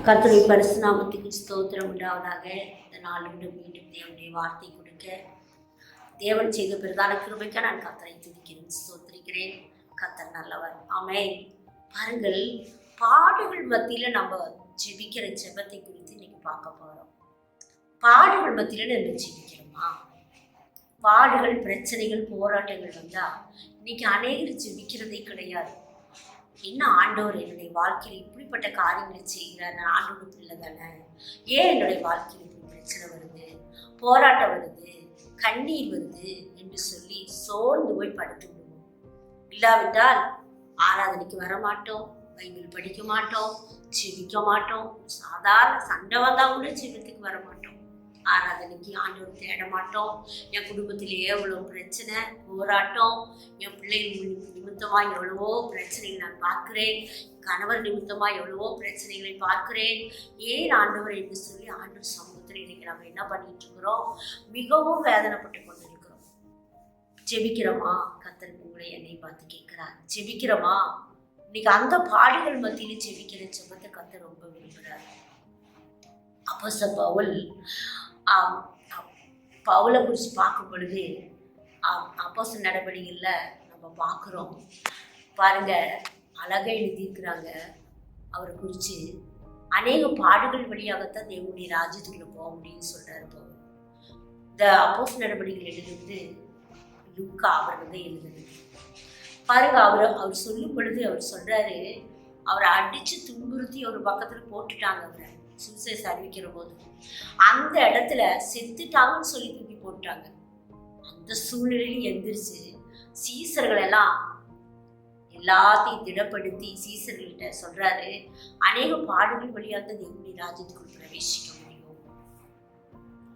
கர்த்தருடைய பரிசு நாமத்துக்கு ஸ்தோத்திரம் உண்டாவதாக. இந்த நாளோடு மீண்டும் தேவனுடைய வார்த்தை கொடுக்க தேவன் செய்த பிரதான கிருபைக்க நான் கர்த்தரை துதிக்கிறேன், ஸ்தோத்திரிக்கிறேன். கர்த்தர் நல்லவர், ஆமென். பாருங்கள், பாடுகள் மத்தியில நம்ம ஜெபிக்கிற ஜெபத்தை குறித்து இன்னைக்கு பார்க்க போறோம். பாடுகள் மத்தியில நம்ம ஜெபிக்கிறோமா? பாடுகள், பிரச்சனைகள், போராட்டங்கள் வந்தா இன்னைக்கு அநேகர் ஜெபிக்கிறதே கிடையாது. என்ன ஆண்டவர் என்னுடைய வாழ்க்கையில் இப்படிப்பட்ட காரியங்களை செய்கிறார், நான் ஆண்டோட பிள்ளை தானே, ஏன் என்னுடைய வாழ்க்கையில் இப்படி பிரச்சனை வருது, போராட்டம் வருது, கண்ணீர் வருது என்று சொல்லி சோர்ந்து போய் படுத்து விடுவோம். இல்லாவிட்டால் ஆராதனைக்கு வர மாட்டோம், பைபிள் படிக்க மாட்டோம், ஜெபிக்க மாட்டோம். சாதாரண சண்டை வந்தால் கூட ஜெபத்துக்கு வர மாட்டோம், ஆராதனைக்கு ஆண்டவர் தேட மாட்டோம். என் குடும்பத்திலே எவ்வளோ பிரச்சனை, போராட்டம், என் பிள்ளைகள் நிமித்தமாக எவ்வளவோ பிரச்சனைகள் நான் பார்க்கிறேன், கணவர் நிமித்தமாக எவ்வளவோ பிரச்சனைகளை பார்க்கிறேன், ஏன் ஆண்டவர் என்று சொல்லி ஆண்டவர் சமூகத்தில் இன்னைக்கு நம்ம என்ன பண்ணிட்டு இருக்கிறோம்? மிகவும் வேதனைப்பட்டு கொண்டு இருக்கிறோம். ஜெபிக்கிறோமா? கர்த்தர் உங்களை என்னை பார்த்து கேட்கிறார், ஜெபிக்கிறோமா? இன்னைக்கு அந்த பாடுகள் மத்தியில ஜெபிக்கிற ஜெபத்தை கர்த்தர் ரொம்ப விரும்புகிறார். அப்போஸ்தலன் பவுலை குறித்து பார்க்கும் பொழுது அப்போஸ்தலர் நடவடிக்கைகளில் நம்ம பார்க்குறோம். பாருங்க, அழகாக எழுதியிருக்கிறாங்க. அவரை குறித்து அநேக பாடுகள் வழியாகத்தான் தேவனுடைய ராஜ்யத்துக்குள்ள போக முடியும்னு சொல்றாரு. இந்த அப்போஸ்தலர் நடவடிக்கைகள் எழுதுறது லூக்கா அவர் எழுதுறது. பாருங்க, அவர் சொல்லும் பொழுது அவர் சொல்றாரு, அவரை அடிச்சு துன்புறுத்தி ஒரு பக்கத்துல போட்டுட்டாங்க. அவரை சுவிசேஷம் அறிவிக்கிற போது அந்த இடத்துல செத்துட்டாங்கன்னு சொல்லி தூக்கி போட்டாங்க. அந்த சூழ்நிலையில் எந்திரிச்சு சீசர்கள் எல்லாம் எல்லாத்தையும் திடப்படுத்தி சீசர்கள்கிட்ட சொல்றாரு, அநேக பாடுகள் வழியாக தான் தேவனுடைய ராஜ்யத்துக்குள் பிரவேசிக்க முடியும்.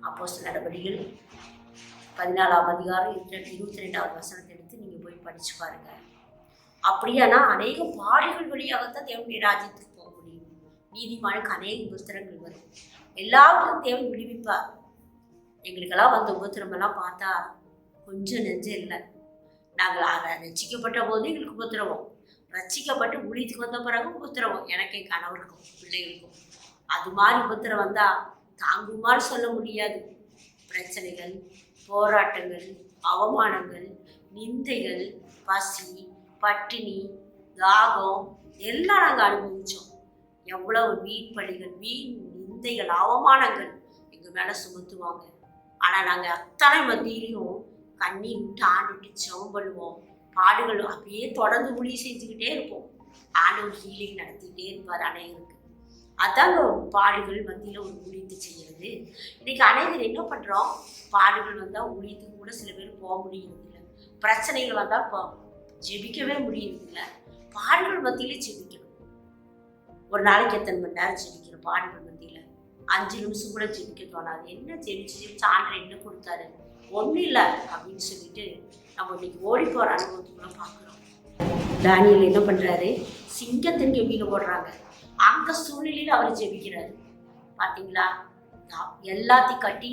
அப்போஸ்தலர் நடவடிக்கைகள் 14ஆம் அதிகாரம் 22வது வசனத்தை எடுத்து நீங்க போய் படிச்சு பாருங்க. அப்படியானா அநேக பாடுகள் வழியாகத்தான் தேவனுடைய ராஜ்யத்துக்கு போக முடியும். நீதிமானுக்கு அநேக உபத்திரங்கள் வரும், எல்லாருக்கும் தேவன் விடுவிப்பார். எங்களுக்கெல்லாம் வந்த உபத்திரமெல்லாம் பார்த்தா கொஞ்சம் நெஞ்சம் இல்லை. நாங்கள் ரட்சிக்கப்பட்ட போது எங்களுக்கு உபத்திரவோம், ரட்சிக்கப்பட்டு ஊழியத்துக்கு வந்த பிறகு உபத்திரவோம், எனக்கு என் கணவருக்கும் பிள்ளைகளுக்கும். அது மாதிரி உபத்திரம் வந்தால் தாங்குமாறு சொல்ல முடியாது. பிரச்சனைகள், போராட்டங்கள், அவமானங்கள், நிந்தைகள், பசி, பட்டினி, தாகம் எல்லாம் நாங்கள் அனுபவித்தோம். எவ்வளவு வீண் பழிகள், வீண் நிந்தைகள், அவமானங்கள் எங்கள் மேலே சுமத்துவாங்க. ஆனால் நாங்கள் அத்தனை மத்தியிலையும் கண்ணீர் விட்டு ஆண்டுட்டு ஜெபம் பண்ணுவோம். பாடுகள் அப்படியே தொடர்ந்து ஊழியம் செஞ்சுக்கிட்டே இருப்போம். ஆண்டவர் ஹீலிங் நடத்திக்கிட்டே இருப்பார் அநேகருக்கு. அதாங்க பாடுகள் மத்தியில் ஒரு ஊழியத்தை செய்கிறது. இன்னைக்கு அநேகர் என்ன பண்ணுறோம்? பாடுகள் வந்தால் ஊழியத்துக்கு கூட சில பேர் போக முடியறதில்லை. பிரச்சனைகள் வந்தால் ஜெபிக்கவே முடியறதில்ல. பாடுகள் மத்தியிலே ஜெபிக்கணும். ஒரு நாளைக்கு எத்தனை மணி நேரம் ஜெபிக்கிறோம்? பாடுகள் மத்தியில் 5 நிமிஷம் கூட ஜெபிக்க தோணாது. என்ன ஜெபிச்சு சான்று என்ன கொடுத்தாரு, ஒன்றும் இல்லை அப்படின்னு சொல்லிட்டு நம்ம இன்னைக்கு ஓடி போகிற அனுபவத்துக்குள்ள பார்க்குறோம். தானியேல் என்ன பண்ணுறாரு? சிங்கத்தின் கெபியில் போடுறாங்க. அந்த சூழ்நிலையில் அவர் ஜெபிக்கிறாரு. பார்த்தீங்களா? எல்லாத்தையும் கட்டி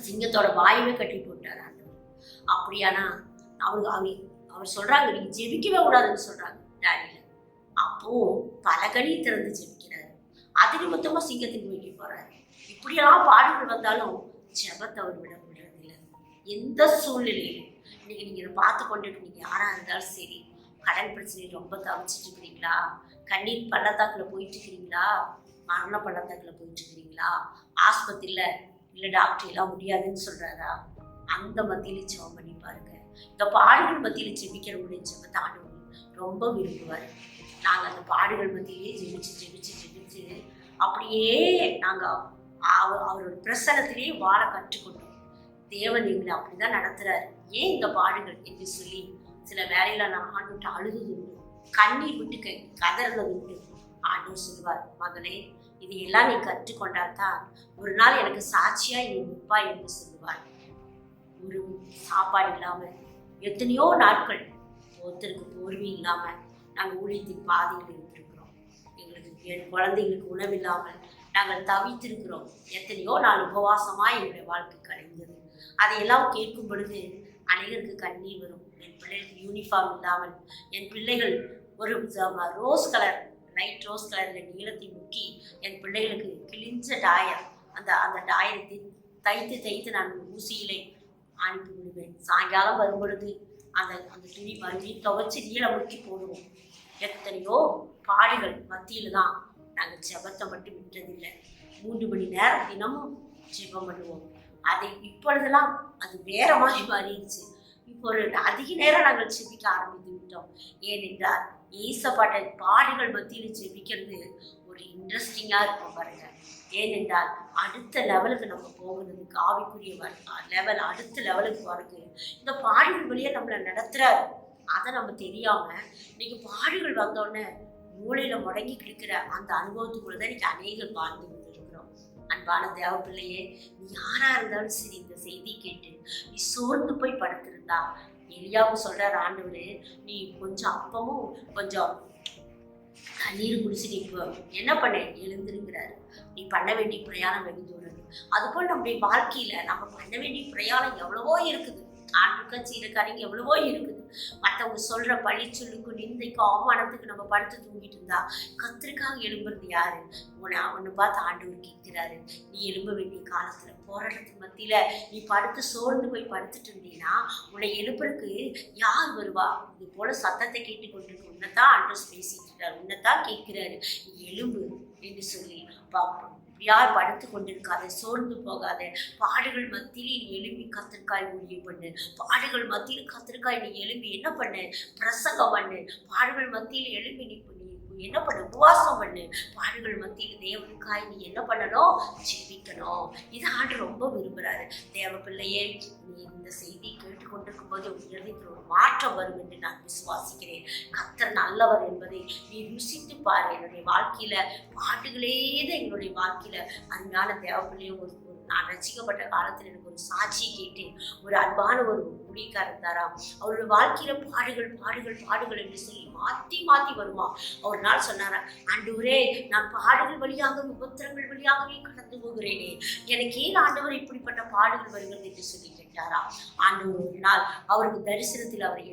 சிங்கத்தோட வாயவே கட்டி போட்டார் ஆண்டவர். அப்படியானா அவர் சொல்றாங்க, நீங்க ஜெபிக்கவே கூடாதுன்னு சொல்றாங்க தானியேல். அப்போ பலகனி திறந்து ஜெபிக்கிறாரு. அது நிமித்தமா சிங்கத்துக்கு வைக்க போறாரு. இப்படியெல்லாம் பாடுகள் வந்தாலும் ஜெபத்தை அவர் விட விடுறதில்லை. எந்த சூழ்நிலையிலும் இன்னைக்கு நீங்க இதை பார்த்து கொண்டு இருக்கீங்க, யாரா இருந்தாலும் சரி, கடன் பிரச்சனை ரொம்ப தவிச்சிட்டு இருக்கிறீங்களா, கண்ணீர் பள்ளத்தாக்குல போயிட்டு இருக்கிறீங்களா, மரண பள்ளத்தாக்குல போயிட்டு இருக்கிறீங்களா, ஆஸ்பத்திரியில இல்லை டாக்டர் எல்லாம் முடியாதுன்னு சொல்றாரா, அந்த மத்தியில ஜெபம் பண்ணி பாருங்க. இந்த பாடுகள் மத்தியில ஜெபிக்கிறவங்களுடைய ஜெபத்தை ஆண்டவர் ரொம்ப விரும்புவார். நாங்கள் அந்த பாடுகள் மத்தியிலே ஜெபிச்சு ஜெபிச்சு ஜெபிச்சு அப்படியே நாங்கள் அவரோட பிரசனத்திலேயே வாழ கற்றுக்கொண்டோம். தேவன் எங்களை அப்படிதான் நடத்துறாரு. ஏன் இந்த பாடுகள் என்று சொல்லி சில வேலையில நான் ஆண்டு அழுது உண்டு, கண்ணீர் விட்டு கதறது உண்டு. ஆண்டவர் சொல்லுவார், மகளே, இதையெல்லாம் நீ கற்றுக்கொண்டால்தான் ஒரு நாள் எனக்கு சாட்சியா நீ நிற்பா என்று சொல்லுவார். ஒரு சாப்பாடு இல்லாம எத்தனையோ நாட்கள், ஒருத்தருக்கு போர்வை இல்லாம நாங்கள் ஊழியத்தின் பாதையில் இருந்திருக்கிறோம். என் குழந்தைகளுக்கு உணவு இல்லாமல் நாங்கள் தவித்திருக்கிறோம். எத்தனையோ நாள் உபவாசமாக எங்களுடைய வாழ்க்கை கழிந்தது. அதையெல்லாம் கேட்கும் பொழுது அநேகருக்கு கண்ணீர் வரும். என் பிள்ளைகளுக்கு யூனிஃபார்ம் இல்லாமல், என் பிள்ளைகள் ஒரு ரோஸ் கலர் லைட் ரோஸ் கலரில் நீளத்தை முக்கி என் பிள்ளைகளுக்கு கிழிஞ்ச டாயர் அந்த அந்த டாயரை தைத்து தைத்து நான் ஊசியிலே அனுப்பி விடுவேன். சாயங்காலம் வரும்பொழுது அந்த அந்த துணி மறுபடியும் துவைச்சி நீள முக்கி போடுவோம். எத்தனையோ பாடுகள் மத்தியில் தான் நாங்கள் ஜெபத்தை மட்டும் விட்டதில்லை. 3 மணி நேரம் தினமும் ஜெபம் பண்ணுவோம். அதை இப்பொழுதெல்லாம் அது வேற மாதிரி மாறிடுச்சு. இப்போ ஒரு அதிக நேரம் நாங்கள் ஜெபிக்க ஆரம்பித்து விட்டோம். ஏனென்றால் ஏசப்பாட்ட பாடுகள் மத்தியில் ஜெபிக்கிறது ஒரு இன்ட்ரெஸ்டிங்காக இருக்கும் பாருங்க. ஏனென்றால் அடுத்த லெவலுக்கு நம்ம போகிறதுக்கு ஆவிக்குரிய லெவல் அடுத்த லெவலுக்கு வரது இந்த பாடுகள் வழியாக நம்மளை நடத்துகிறார். அதை நம்ம தெரியாம இன்னைக்கு பாடுகள் வந்தோடனே மூளையில முடங்கி கிடக்கிற அந்த அனுபவத்துக்குள்ள தான் இன்னைக்கு அநேகர் வாழ்ந்து கொண்டிருக்கிறோம். அன்பான தேவ பிள்ளையே, நீ யாரா இருந்தாலும் சரி, இந்த செய்தி கேட்டு நீ சோர்ந்து போய் படுத்திருந்தா எலியாவும் சொல்றாரு, ஆண்டவரே நீ கொஞ்சம் அப்பமும் கொஞ்சம் தண்ணீர் குடிச்சு நீ என்ன பண்ண எழுந்திருக்கிறாரு. நீ பண்ண வேண்டிய பிரயாணம் வெகு தூரம். அதுபோல் நம்முடைய வாழ்க்கையில நம்ம பண்ண வேண்டிய பிரயாணம் எவ்வளவோ இருக்குது. ஆண்டுக்க சீரக்காரிங்க எவ்வளவோ இருக்குது. மற்றவங்க சொல்ற பழி சொல்லுக்கு நிந்தைக்கு அவமானத்துக்கு நம்ம படுத்து தூங்கிட்டு இருந்தா கத்திற்காக எழும்புறது யாரு? அவனை பார்த்து ஆண்டவர் கேட்கிறாரு, நீ எழும்ப வேண்டிய காலத்துல போராட்டத்துக்கு மத்தியில நீ படுத்து சோர்ந்து போய் படுத்துட்டு இருந்தீங்கன்னா உன்னை எழுப்புறதுக்கு யார் வருவா? இது போல சத்தத்தை கேட்டு கொண்டிருக்கு உன்னைத்தான் ஆண்டவர் பேசிட்டு இருக்காரு, உன்னைத்தான் கேட்கிறாரு, நீ எழும்பு என்று சொல்லி பார்ப்போம். யார் படுத்து கொண்டிருக்காத, சோர்ந்து போகாத. பாடுகள் மத்தியில் நீ எழும்பி கத்திரிக்காய் ஊழியம் பண்ணு. பாடுகள் மத்தியில் கத்திரிக்காய் நீ எழும்பி என்ன பண்ணு? பிரசங்கம் பண்ணு. பாடுகள் மத்தியில் எழும்பி நீ என்ன பண்ண? உபவாசம் பண்ணு. பாடுகள் மத்தியில் தேவனுக்காய் நீ என்ன பண்ணணும்? ஜெபிக்கணும். இது ஆண்டு ரொம்ப விரும்புகிறாரு. தேவ பிள்ளையே, நீ இந்த செய்தியை கேட்டுக்கொண்டிருக்கும் போது உன் ஒரு மாற்றம் வரும் என்று நான் விசுவாசிக்கிறேன். கர்த்தர் நல்லவர் என்பதை நீ ருசித்து பாரு. என்னுடைய வாழ்க்கையில பாட்டுகளே தான் என்னுடைய வாழ்க்கையில அன்பான தேவ பிள்ளையை நான் ரசிக்கப்பட்ட காலத்தில் எனக்கு ஒரு சாட்சியை கேட்டேன். ஒரு அன்பான ஒரு ஊழியக்காரர் இருந்தாராம். அவருடைய வாழ்க்கையில பாடுகள் பாடுகள் பாடுகள் என்று சொல்லி மாற்றி மாற்றி வருமா. ஒரு நாள் சொன்னாரா, ஆண்டவரே நான் பாடுகள் வழியாக உபத்திரங்கள் வழியாகவே கடந்து போகிறேனே, எனக்கு ஏன் ஆண்டவர் இப்படிப்பட்ட பாடுகள் வருகிறது என்று சொல்லி கேட்டாரா. ஆண்டவர் ஒரு நாள் அவருக்கு தரிசனத்தில் அவரை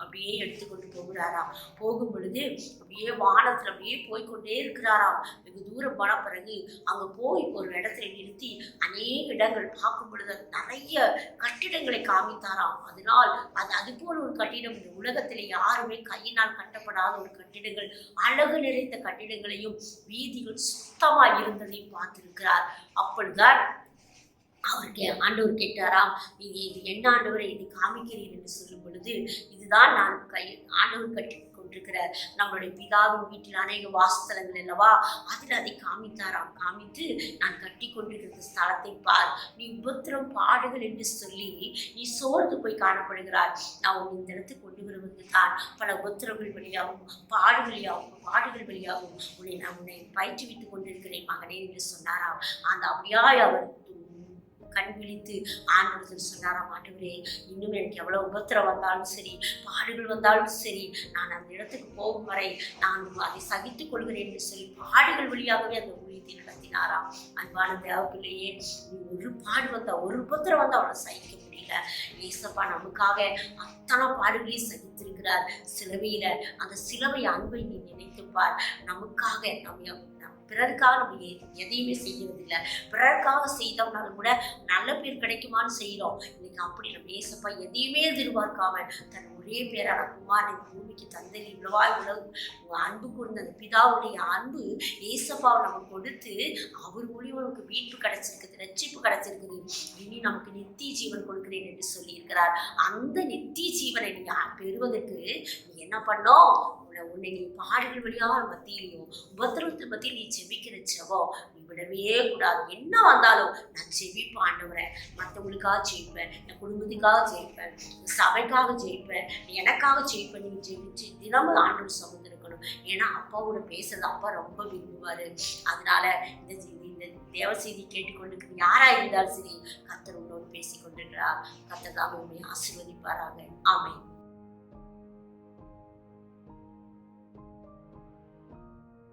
அப்படியே எடுத்துக்கொண்டு போகிறாராம். போகும் பொழுது அப்படியே வானத்துல அப்படியே போய்கொண்டே இருக்கிறாராம். வெகு தூரம் போன பிறகு அங்க போய் ஒரு இடத்துல நிறுத்தி அநேக இடங்கள் பார்க்கும் பொழுது நிறைய கட்டிடங்களை காமித்தாராம். அதனால் அது போல ஒரு கட்டிடம் இந்த உலகத்திலே யாருமே கையினால் கட்டப்படாத ஒரு கட்டிடங்கள், அழகு நிறைந்த கட்டிடங்களையும் வீதிகள் சுத்தமாக இருந்ததையும் பார்த்திருக்கிறார். அப்பொழுதுதான் அவருக்கு ஆண்டவர் கேட்டாராம், இது என்ன ஆண்டவரை இது காமிக்கிறீர் என்று சொல்லும் பொழுது, இதுதான் நான் ஆண்டவர் கட்டி கொண்டிருக்கிறார் நம்மளுடைய பிதாவின் வீட்டில் அநேக வாசஸ்தலங்கள் அல்லவா, அதில் அதை காமித்தாராம். காமித்து நான் கட்டி கொண்டிருக்கிற ஸ்தலத்தை பார், நீ உபத்திரம் பாடுகள் என்று சொல்லி நீ சோர்ந்து போய் காணப்படுகிறார். நான் உன் இந்த இடத்துக்கு கொண்டு வருவது தான் பல உபத்திரங்கள் வழியாகவும் பாடுகள் வழியாகவும் உன்னை பயிற்றுவித்துக் கொண்டிருக்கிறேன் மகனே என்று சொன்னாராம். அந்த அப்படியாய் அவர் கண் விழித்து ஆண்டவர் சொன்னாராம், ஆண்டவரே இன்னும் எனக்கு எவ்வளவு உபத்திரம் வந்தாலும் சரி, பாடுகள் வந்தாலும் சரி, நான் அந்த இடத்துக்கு போகும் வரை நான் அதை சகித்துக் கொள்கிறேன் என்று சொல்லி பாடுகள் வழியாகவே அந்த ஊழியத்தை நடத்தினாராம். அன்பான தேவ பிள்ளையே, நீ ஒரு பாடு வந்தா, ஒரு உபத்திரம் வந்தா அவனை சகிக்க முடியல. ஏசப்பா நமக்காக அத்தனை பாடுகளையும் சகித்திருக்கிறார். சிலுவையில அந்த சிலுவை அன்பை நீ நினைத்துப்பார். நமக்காக பிறருக்காக நம்ம எதையுமே செய்யறதில்லை. பிறருக்காக செய்தோம்னாலும் கூட நல்ல பேர் கிடைக்குமான்னு செய்யறோம். இன்னைக்கு அப்படி நம்ம ஏசப்பா எதையுமே எதிர்பார்க்காம தன் ஒரே பேரான குமாரனை பூமிக்கு தந்தை இவ்வளவாய் உலகம் அன்பு கூர்ந்த அந்த பிதாவுடைய அன்பு ஏசப்பாவை நமக்கு கொடுத்து அவர் மூலியம் நமக்கு மீட்பு கிடைச்சிருக்குது, ரட்சிப்பு கிடைச்சிருக்குது. இனி நமக்கு நித்திய ஜீவன் கொடுக்கிறேன் என்று சொல்லியிருக்கிறார். அந்த நித்திய ஜீவனை நீங்க பெறுவதற்கு நீ என்ன பண்ணோம்? உன்னை நீ பாடுகள் வழியாக மத்தியிலையும் உபத்திரத்து மத்தியில் நீ ஜெபிக்கிற ஜெபம் நீ விடவே கூடாது. என்ன வந்தாலும் நான் ஜெபிப்பேன் ஆண்டவரே, மற்றவங்களுக்காக ஜெயிப்பேன், என் குடும்பத்துக்காக ஜெயிப்பேன், சபைக்காக ஜெயிப்பேன், எனக்காக ஜெயிப்பேன். நீ ஜெபிச்சு தினமும் ஆண்டவர் சுமந்திருக்கணும். ஏன்னா அப்பாவோட பேசுறது அப்பா ரொம்ப விரும்புவாரு. அதனால இந்த தேவ செய்தி கேட்டுக்கொண்டு யாரா இருந்தாலும் சரி, கர்த்தர் உன்னோடு பேசிக்கொண்டிருக்கிறார். கர்த்தர் தாமே உண்மையை ஆசீர்வதிப்பாராக. ஆமென்.